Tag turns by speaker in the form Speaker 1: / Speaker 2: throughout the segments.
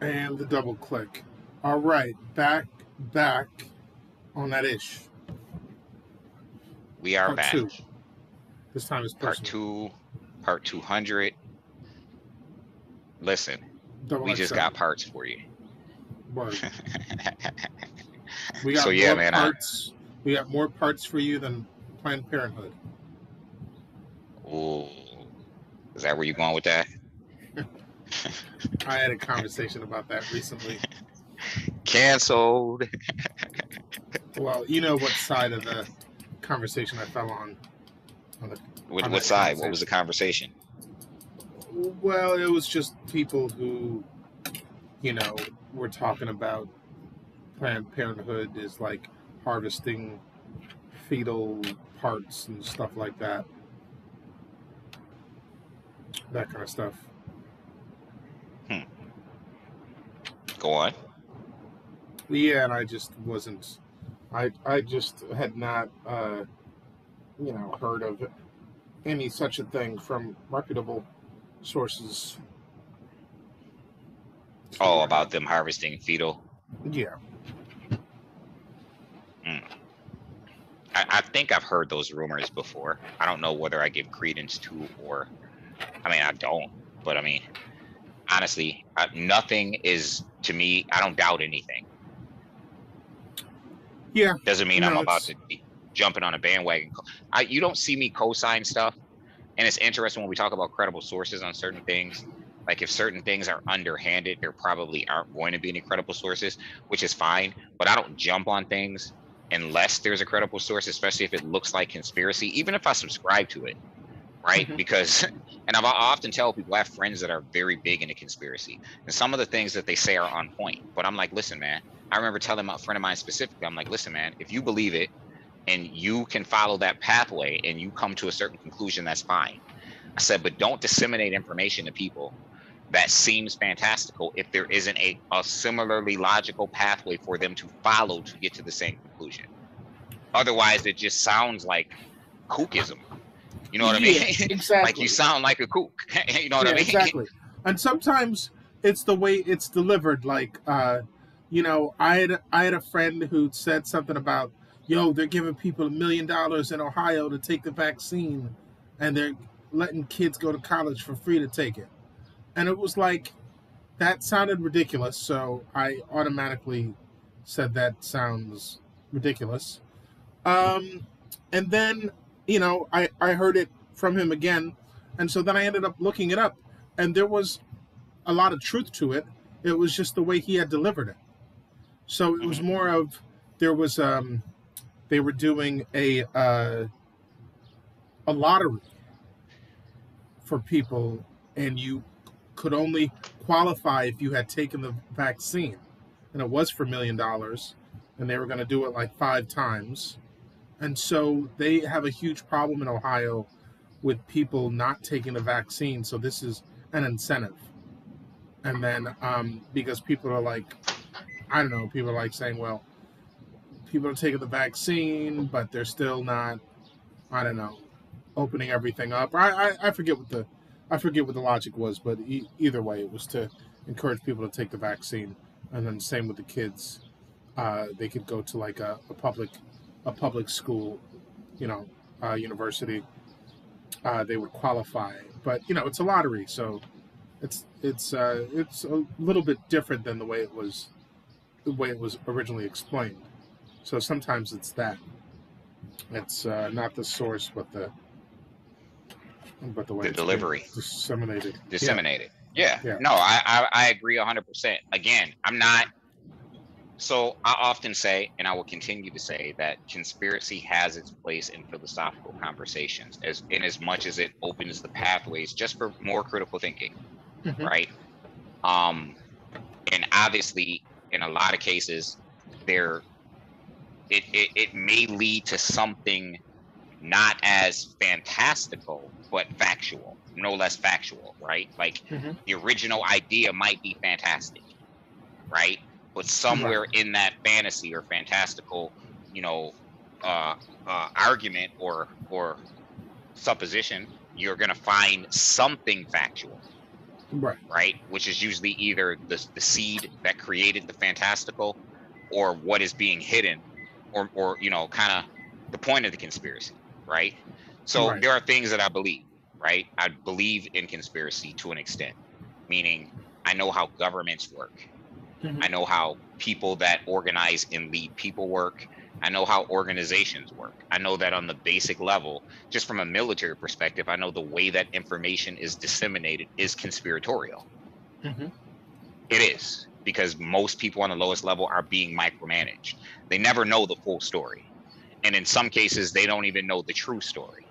Speaker 1: And the double click. All right, back on that ish.
Speaker 2: We are
Speaker 1: Part
Speaker 2: back.
Speaker 1: two. This time is
Speaker 2: Part
Speaker 1: personal.
Speaker 2: 2, part 200. Listen,
Speaker 1: Double
Speaker 2: we just
Speaker 1: XL.
Speaker 2: got parts for you.
Speaker 1: Word. We
Speaker 2: So
Speaker 1: got
Speaker 2: yeah,
Speaker 1: more
Speaker 2: man.
Speaker 1: parts. We got more parts for you than Planned Parenthood.
Speaker 2: Ooh, is that where you going with that?
Speaker 1: I had a conversation about that recently.
Speaker 2: Canceled.
Speaker 1: Well, you know what side of the conversation I fell on, on
Speaker 2: What
Speaker 1: that
Speaker 2: side? What was the
Speaker 1: conversation.
Speaker 2: conversation?
Speaker 1: Well, it was just people who, you know, were talking about Planned Parenthood is like harvesting fetal parts and stuff like that. That kind of stuff.
Speaker 2: Hmm. Go on.
Speaker 1: Yeah, and I just wasn't. I just had not, heard of any such a thing from reputable sources. So
Speaker 2: Oh,
Speaker 1: yeah,
Speaker 2: about them harvesting fetal.
Speaker 1: yeah,
Speaker 2: Hmm. I think I've heard those rumors before. I don't know whether I give credence to or, I mean, I don't. But I mean, honestly, nothing is to me. I don't doubt anything.
Speaker 1: yeah.
Speaker 2: Doesn't mean I'm
Speaker 1: No,
Speaker 2: about
Speaker 1: it's
Speaker 2: to be jumping on a bandwagon. You don't see me co-sign stuff, and it's interesting when we talk about credible sources on certain things. Like if certain things are underhanded, there probably aren't going to be any credible sources, which is fine. But I don't jump on things unless there's a credible source, especially if it looks like conspiracy, even if I subscribe to it, right?
Speaker 1: mhm.
Speaker 2: Because, and I often tell people, I have friends that are very big into conspiracy, and some of the things that they say are on point. But I'm like, listen, man. I remember telling a friend of mine specifically, I'm like, listen, man, if you believe it and you can follow that pathway and you come to a certain conclusion, that's fine. I said, but don't disseminate information to people that seems fantastical if there isn't a similarly logical pathway for them to follow to get to the same conclusion. Otherwise, it just sounds like kookism. You know what I mean?
Speaker 1: Yeah,
Speaker 2: Like you
Speaker 1: exactly.
Speaker 2: sound like a kook. You know what I
Speaker 1: Yeah,
Speaker 2: mean?
Speaker 1: exactly. And sometimes it's the way it's delivered. Like, I had a friend who said something about, yo, they're giving people $1 million in Ohio to take the vaccine, and they're letting kids go to college for free to take it. And it was like that sounded ridiculous, so I automatically said that sounds ridiculous. Um, and then, I heard it from him again. And so then I ended up looking it up. And there was a lot of truth to it. It was just the way he had delivered it. So it was
Speaker 2: Hmm.
Speaker 1: more of there was they were doing a lottery for people, and you could only qualify if you had taken the vaccine, and it was for $1 million, and they were going to do it like 5 times. And so they have a huge problem in Ohio with people not taking the vaccine. So this is an incentive. And then because people are like, I don't know, people are like saying, well, people are taking the vaccine, but they're still not, I don't know, opening everything up. I forget what the logic was, but either way, it was to encourage people to take the vaccine. And then same with the kids. They could go to like a public school, university. They would qualify, but it's a lottery, so it's a little bit different than the way it was originally explained. So sometimes it's that it's not the source, but the way
Speaker 2: The
Speaker 1: it's being
Speaker 2: delivery.
Speaker 1: disseminated. Yeah,
Speaker 2: Disseminated. Yeah.
Speaker 1: yeah.
Speaker 2: No, I agree 100%. Again, I'm not. So I often say, and I will continue to say, that conspiracy has its place in philosophical conversations, as in as much as it opens the pathways just for more critical thinking,
Speaker 1: Hmm.
Speaker 2: right? Um, and obviously, in a lot of cases, there it may lead to something not as fantastical, but factual, no less factual, right? Like
Speaker 1: Hmm.
Speaker 2: the original idea might be fantastic, right? But
Speaker 1: Right.
Speaker 2: somewhere in that fantasy or fantastical, you know, uh, argument or supposition, you're gonna find something factual,
Speaker 1: Right.
Speaker 2: right? Which is usually either the seed that created the fantastical, or what is being hidden, or you know, kind of the point of the conspiracy, right? So
Speaker 1: Right.
Speaker 2: there are things that I believe, right? I believe in conspiracy to an extent, meaning I know how governments work.
Speaker 1: Hmm.
Speaker 2: I know how people that organize and lead people work. I know how organizations work. I know that on the basic level, just from a military perspective, I know the way that information is disseminated is conspiratorial.
Speaker 1: Hmm.
Speaker 2: It is, because most people on the lowest level are being micromanaged. They never know the full story. And in some cases, they don't even know the true story.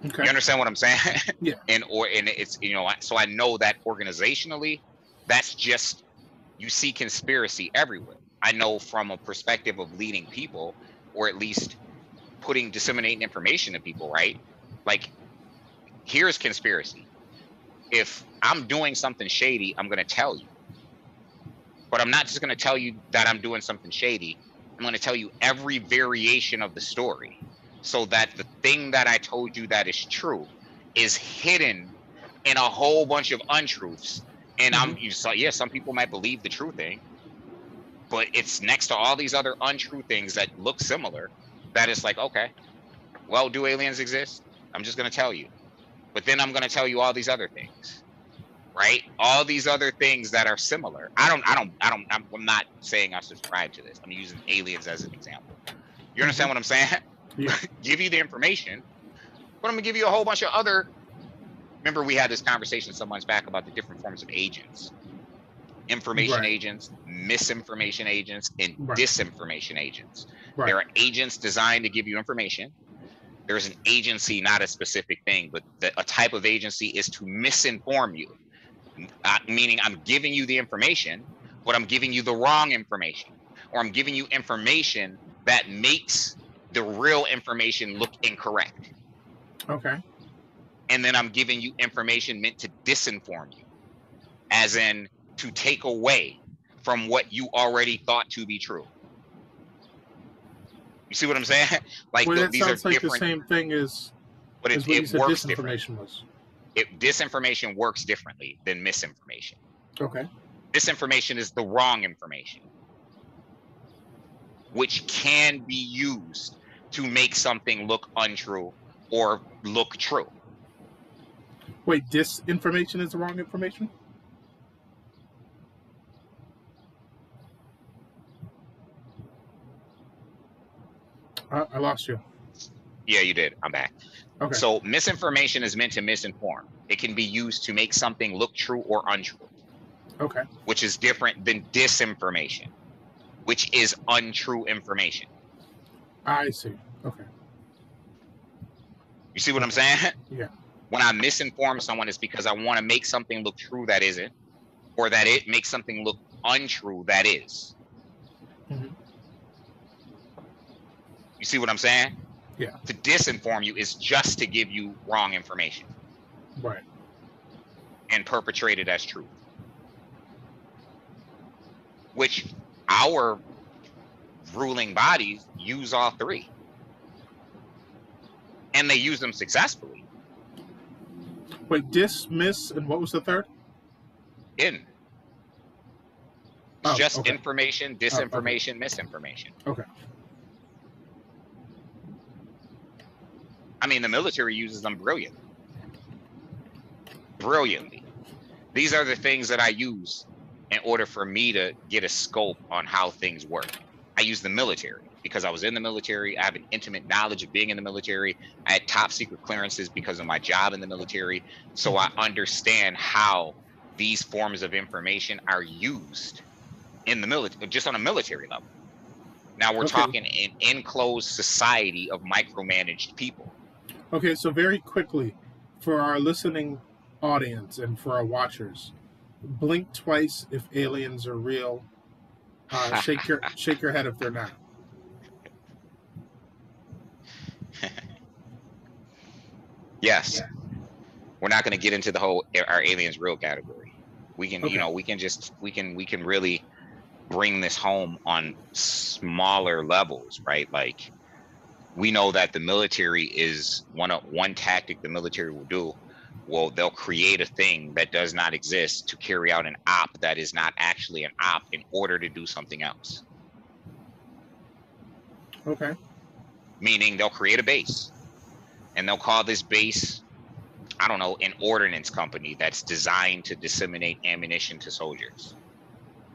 Speaker 1: Okay.
Speaker 2: You understand what I'm saying?
Speaker 1: Yeah.
Speaker 2: And it's, you know, so I know that organizationally, that's just, you see conspiracy everywhere. I know from a perspective of leading people, or at least disseminating information to people, right? Like, here's conspiracy. If I'm doing something shady, I'm going to tell you. But I'm not just going to tell you that I'm doing something shady. I'm going to tell you every variation of the story, so that the thing that I told you that is true is hidden in a whole bunch of untruths. And
Speaker 1: Hmm.
Speaker 2: you saw, yeah, some people might believe the true thing, but it's next to all these other untrue things that look similar. That it's like, okay, well, do aliens exist? I'm just going to tell you. But then I'm going to tell you all these other things, right? All these other things that are similar. I'm not saying I subscribe to this. I'm using aliens as an example. You
Speaker 1: Hmm.
Speaker 2: understand what I'm saying?
Speaker 1: Yeah.
Speaker 2: Give you the information, but I'm gonna give you a whole bunch of other. Remember, we had this conversation some months back about the different forms of agents: information
Speaker 1: Right.
Speaker 2: agents, misinformation agents, and
Speaker 1: Right.
Speaker 2: disinformation agents.
Speaker 1: Right.
Speaker 2: There are agents designed to give you information. There's an agency, not a specific thing, but a type of agency is to misinform you. Meaning I'm giving you the information, but I'm giving you the wrong information, or I'm giving you information that makes the real information look incorrect.
Speaker 1: Okay.
Speaker 2: And then I'm giving you information meant to disinform you, as in to take away from what you already thought to be true. You see what I'm saying? Like,
Speaker 1: Well, that
Speaker 2: these are
Speaker 1: sounds like the
Speaker 2: different,
Speaker 1: same thing
Speaker 2: but
Speaker 1: as what you
Speaker 2: it
Speaker 1: said
Speaker 2: works different.
Speaker 1: disinformation was.
Speaker 2: Disinformation works differently than misinformation.
Speaker 1: Okay.
Speaker 2: Disinformation is the wrong information, which can be used to make something look untrue or look true.
Speaker 1: Wait, disinformation is the wrong information? I lost you.
Speaker 2: Yeah, you did. I'm back.
Speaker 1: Okay.
Speaker 2: So misinformation is meant to misinform. It can be used to make something look true or untrue,
Speaker 1: Okay.
Speaker 2: which is different than disinformation, which is untrue information.
Speaker 1: I see. Okay.
Speaker 2: You see what I'm
Speaker 1: Okay.
Speaker 2: saying?
Speaker 1: Yeah.
Speaker 2: When I misinform someone, it's because I want to make something look true that isn't, or that it makes something look untrue that is.
Speaker 1: Hmm.
Speaker 2: You see what I'm saying?
Speaker 1: Yeah.
Speaker 2: To disinform you is just to give you wrong information
Speaker 1: Right.
Speaker 2: and perpetrate it as truth, which our ruling bodies use all three, and they use them successfully.
Speaker 1: Wait, dismiss, and what was the third?
Speaker 2: In It's
Speaker 1: Oh,
Speaker 2: just
Speaker 1: okay.
Speaker 2: information,
Speaker 1: Oh, okay.
Speaker 2: disinformation, misinformation.
Speaker 1: Okay.
Speaker 2: I mean, the military uses them brilliantly. Brilliantly. These are the things that I use in order for me to get a scope on how things work. I use the military because I was in the military. I have an intimate knowledge of being in the military. I had top secret clearances because of my job in the military. So I understand how these forms of information are used in the military, just on a military level. Now we're
Speaker 1: Okay.
Speaker 2: talking an enclosed society of micromanaged people.
Speaker 1: Okay. So very quickly, for our listening audience and for our watchers, blink twice if aliens are real. Shake your head if they're not.
Speaker 2: Yes, we're not going to get into the whole "are aliens real" category. We can,
Speaker 1: Okay.
Speaker 2: we can really bring this home on smaller levels, right? Like, we know that the military is one tactic the military will do Well, they'll create a thing that does not exist to carry out an op that is not actually an op in order to do something else.
Speaker 1: Okay.
Speaker 2: Meaning they'll create a base and they'll call this base, I don't know, an ordnance company that's designed to disseminate ammunition to soldiers.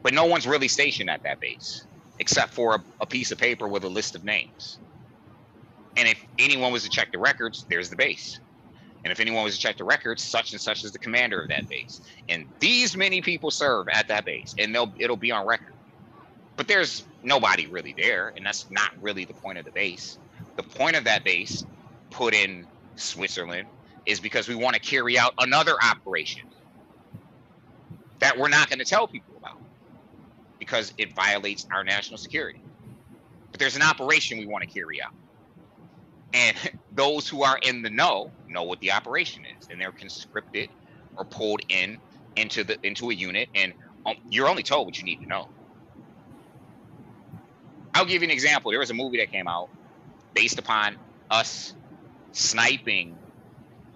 Speaker 2: But no one's really stationed at that base except for a piece of paper with a list of names. And if anyone was to check the records, there's the base. And if anyone was to check the records, such and such is the commander of that base. And these many people serve at that base, and it'll be on record. But there's nobody really there, and that's not really the point of the base. The point of that base, put in Switzerland, is because we want to carry out another operation that we're not going to tell people about because it violates our national security. But there's an operation we want to carry out. And those who are in the know what the operation is, and they're conscripted or pulled into a unit, and you're only told what you need to know. I'll give you an example. There was a movie that came out based upon us sniping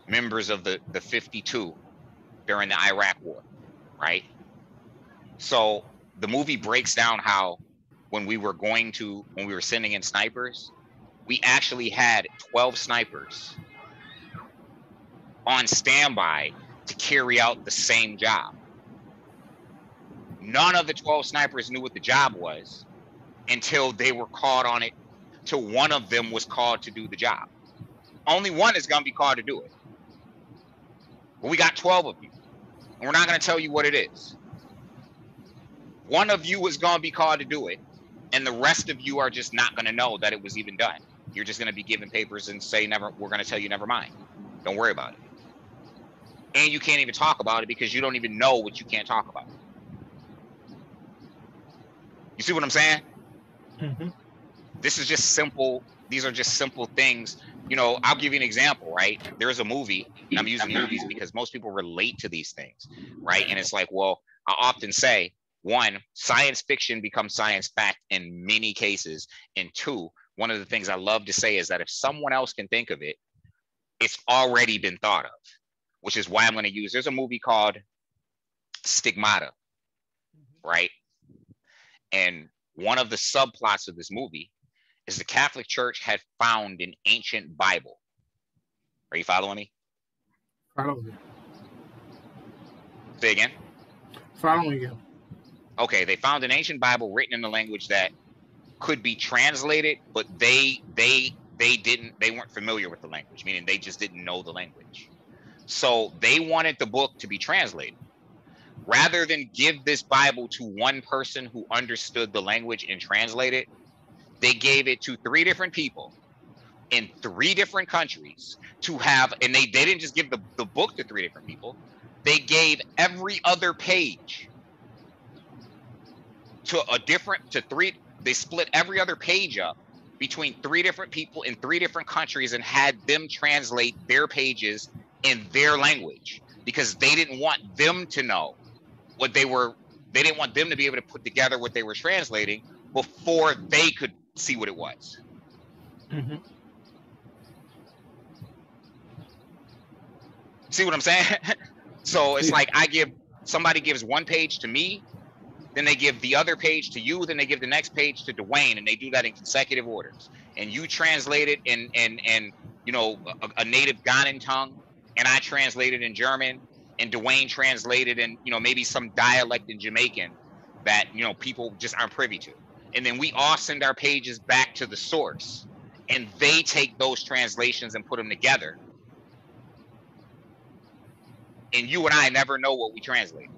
Speaker 2: members of the 52 during the Iraq War, right? So the movie breaks down how when we were sending in snipers, we actually had 12 snipers on standby to carry out the same job. None of the 12 snipers knew what the job was until they were called on it, till one of them was called to do the job. Only one is going to be called to do it. But we got 12 of you, and we're not going to tell you what it is. One of you is going to be called to do it, and the rest of you are just not going to know that it was even done. You're just going to be given papers and say, we're going to tell you, never mind. Don't worry about it. And you can't even talk about it because you don't even know what you can't talk about. You see what I'm saying?
Speaker 1: Mm-hmm.
Speaker 2: This is just simple. These are just simple things. I'll give you an example, right? There's a movie, and I'm using movies because most people relate to these things, right? And it's like, well, I often say, one, science fiction becomes science fact in many cases. And two, one of the things I love to say is that if someone else can think of it, it's already been thought of, which is why I'm going to use, there's a movie called Stigmata, right? And one of the subplots of this movie is the Catholic Church had found an ancient Bible. Are you following me?
Speaker 1: Following you.
Speaker 2: Say again?
Speaker 1: Following you.
Speaker 2: Okay, they found an ancient Bible written in a language that could be translated, but they weren't familiar with the language, meaning they just didn't know the language. So they wanted the book to be translated. Rather than give this Bible to one person who understood the language and translate it, they gave it to 3 different people in 3 different countries to have, and they didn't just give the book to 3 different people. They gave every other page they split every other page up between 3 different people in 3 different countries and had them translate their pages in their language because they didn't want them to know what they didn't want them to be able to put together what they were translating before they could see what it was.
Speaker 1: Mm-hmm.
Speaker 2: See what I'm saying? So it's like somebody gives one page to me, then they give the other page to you, then they give the next page to Dwayne, and they do that in consecutive orders. And you translate it in a native Ghanaian tongue, and I translate it in German, and Dwayne translated in maybe some dialect in Jamaican that people just aren't privy to. And then we all send our pages back to the source, and they take those translations and put them together. And you and I never know what we translate.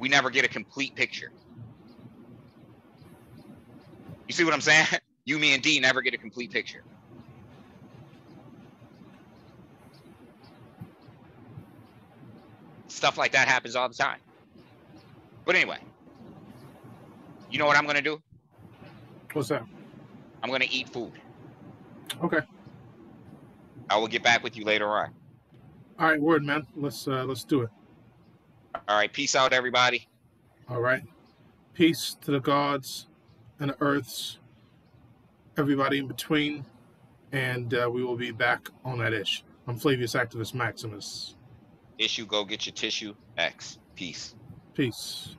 Speaker 2: We never get a complete picture. You see what I'm saying? You, me, and D never get a complete picture. Stuff like that happens all the time. But anyway, you know what I'm going to do?
Speaker 1: What's that?
Speaker 2: I'm going to eat food.
Speaker 1: Okay.
Speaker 2: I will get back with you later on.
Speaker 1: All right, word, man. Let's do it.
Speaker 2: All right, peace out, everybody.
Speaker 1: All right. Peace to the gods and the earths, everybody in between, and we will be back on that ish. I'm Flavius Activist Maximus.
Speaker 2: Issue, go get your tissue. X. Peace.
Speaker 1: Peace.